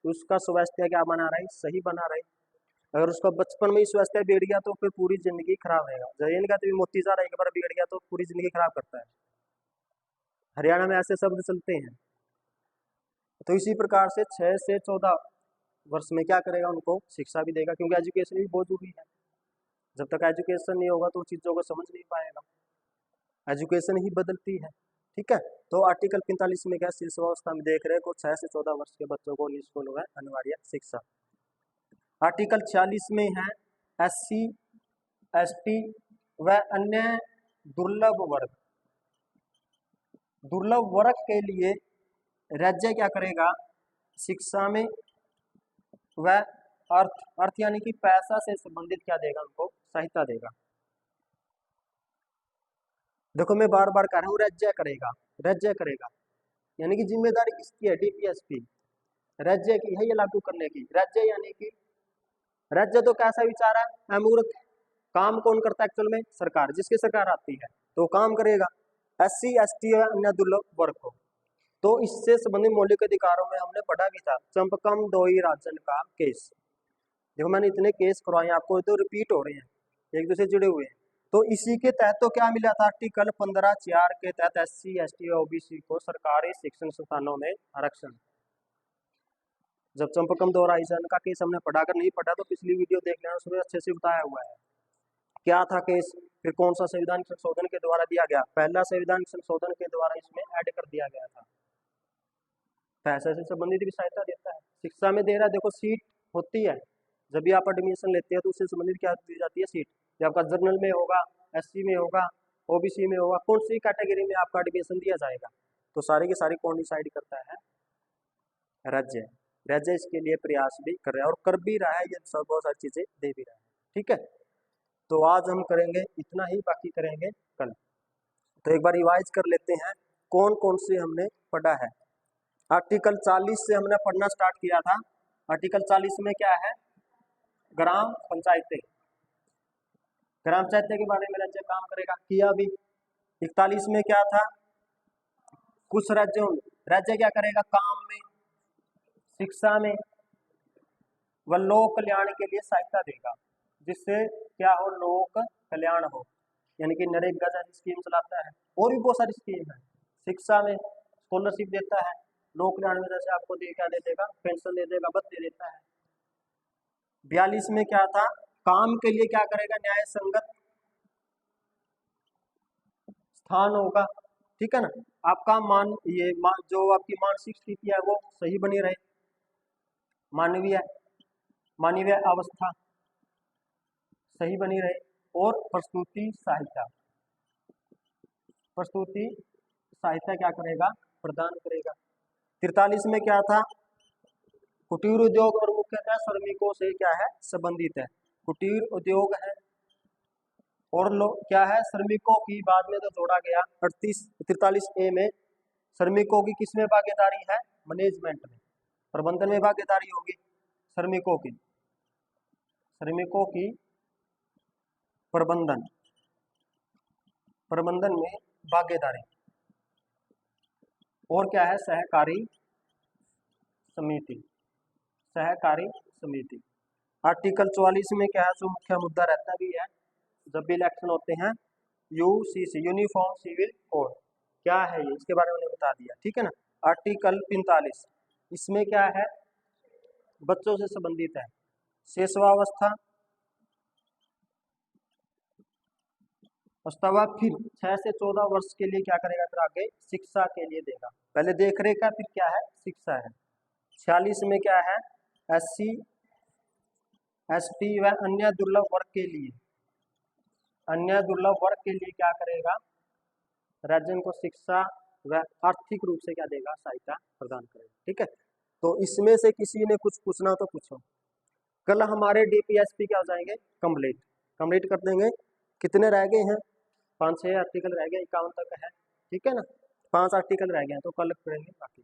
S1: उसका स्वास्थ्य क्या बना रहे, सही बना रहे। अगर उसका बचपन में ही स्वास्थ्य बिगड़ गया तो फिर पूरी जिंदगी खराब रहेगा, जैन का तो मोती जा रहा है, एक बार बिगड़ गया तो पूरी जिंदगी खराब करता है, हरियाणा में ऐसे शब्द चलते हैं। तो इसी प्रकार से 6 से 14 वर्ष में क्या करेगा, उनको शिक्षा भी देगा, क्योंकि एजुकेशन भी बहुत जरूरी है, जब तक एजुकेशन नहीं होगा तो चीजों को समझ नहीं पाएगा, एजुकेशन ही बदलती है, ठीक है। तो आर्टिकल 45 में क्या, शिशुअवस्था में देख रेख और 6 से 14 वर्ष के बच्चों को निःशुल्क है अनिवार्य शिक्षा। आर्टिकल 46 में है SC ST व अन्य दुर्लभ वर्ग, दुर्लभ वर्ग के लिए राज्य क्या करेगा, शिक्षा में व अर्थ, अर्थ यानी कि पैसा से संबंधित क्या देगा, उनको सहायता देगा। देखो मैं बार बार कह रहा हूँ, राज्य करेगा, राज्य करेगा, यानी कि जिम्मेदारी किसकी है? डीपीएसपी राज्य की है ये लागू करने की। राज्य यानी कि राज्य तो कैसा विचार है? अमूर्त। काम कौन करता है एक्चुअल में? सरकार। जिसकी सरकार आती है तो काम करेगा। SC ST या अन्य दुर्लभ वर्ग को। तो इससे संबंधित मौलिक अधिकारों में हमने पढ़ा भी था चंपकम दोई राजन का केस। देखो मैंने इतने केस करवाए आपको, तो रिपीट हो रहे हैं, एक दूसरे जुड़े हुए हैं। तो इसी के तहत तो क्या मिला था? आर्टिकल 15(4) के तहत SC ST और OBC को सरकारी शिक्षण संस्थानों में आरक्षण। जब चंपकम दोहराइजन का केस हमने पढ़ा, अगर नहीं पढ़ा तो पिछली वीडियो देख लेना, उसमें अच्छे से बताया हुआ है क्या था केस, फिर कौन सा संविधान संशोधन के द्वारा दिया गया। पहला संविधान संशोधन के द्वारा इसमें ऐड कर दिया गया था। पैसे से संबंधित भी सहायता देता है, शिक्षा में दे रहा है। देखो सीट होती है, जब भी आप एडमिशन लेते हैं तो उससे संबंधित क्या दी जाती है? सीट। जब आपका जनरल में होगा, SC में होगा, OBC में होगा, कौन सी कैटेगरी में आपका एडमिशन दिया जाएगा, तो सारी की सारी कौन डिसाइड करता है? राज्य। राज्य इसके लिए प्रयास भी कर रहा है और कर भी रहा है, ये सब बहुत सारी चीजें दे भी रहा है। ठीक है, तो आज हम करेंगे इतना ही, बाकी करेंगे कल। तो एक बार रिवाइज कर लेते हैं कौन कौन से हमने पढ़ा है। आर्टिकल 40 से हमने पढ़ना स्टार्ट किया था। आर्टिकल 40 में क्या है? ग्राम पंचायतें। ग्राम पंचायतें के बारे में राज्य काम करेगा, किया भी। 41 में क्या था? कुछ राज्यों में राज्य क्या करेगा? काम में, शिक्षा में व लोक कल्याण के लिए सहायता देगा, जिससे क्या हो? लोक कल्याण हो, यानी कि नरेगा जैसी स्कीम चलाता है, और भी बहुत सारी स्कीम है। शिक्षा में स्कॉलरशिप देता है, लोक कल्याण में जैसे आपको क्या दे देगा? पेंशन दे देगा, भत्ते देता है। 42 में क्या था? काम के लिए क्या करेगा? न्याय संगत स्थान होगा। ठीक है ना, आपका जो आपकी मानसिक स्थिति है वो सही बनी रहे, मानवीय मानवीय अवस्था सही बनी रहे, और प्रस्तुति सहायता क्या करेगा? प्रदान करेगा। 43 में क्या था? कुटीर उद्योग और मुख्यतः श्रमिकों से क्या है? संबंधित है। कुटीर उद्योग है और क्या है? श्रमिकों की, बाद में तो जोड़ा गया 43A में। श्रमिकों की किसमें भागीदारी है? मैनेजमेंट में, प्रबंधन में भागीदारी होगी श्रमिकों की प्रबंधन में भागीदारी। और क्या है? सहकारी समिति। आर्टिकल 44 में क्या है? जो मुख्य मुद्दा रहता भी है जब भी इलेक्शन होते हैं, UCC यूनिफॉर्म सिविल कोड, क्या है ये, इसके बारे में उन्हें बता दिया। ठीक है ना। आर्टिकल 45 इसमें क्या है? बच्चों से संबंधित है। शिशुवावस्था, उसके बाद फिर 6 से 14 वर्ष के लिए क्या करेगा? फिर आगे शिक्षा के लिए देगा। पहले देख रेख का, फिर क्या है? शिक्षा है। 46 में क्या है? SC ST व अन्य दुर्लभ वर्ग के लिए क्या करेगा? राज्य को शिक्षा व आर्थिक रूप से क्या देगा? सहायता प्रदान करेगा। ठीक है, तो इसमें से किसी ने कुछ पूछना तो पूछो। कल हमारे DPSP क्या हो जाएंगे? कंप्लीट कर देंगे। कितने रह गए हैं? 5-6 आर्टिकल रह गए, 51 तक है। ठीक है ना, 5 आर्टिकल रह गए हैं, तो कल करेंगे बाकी।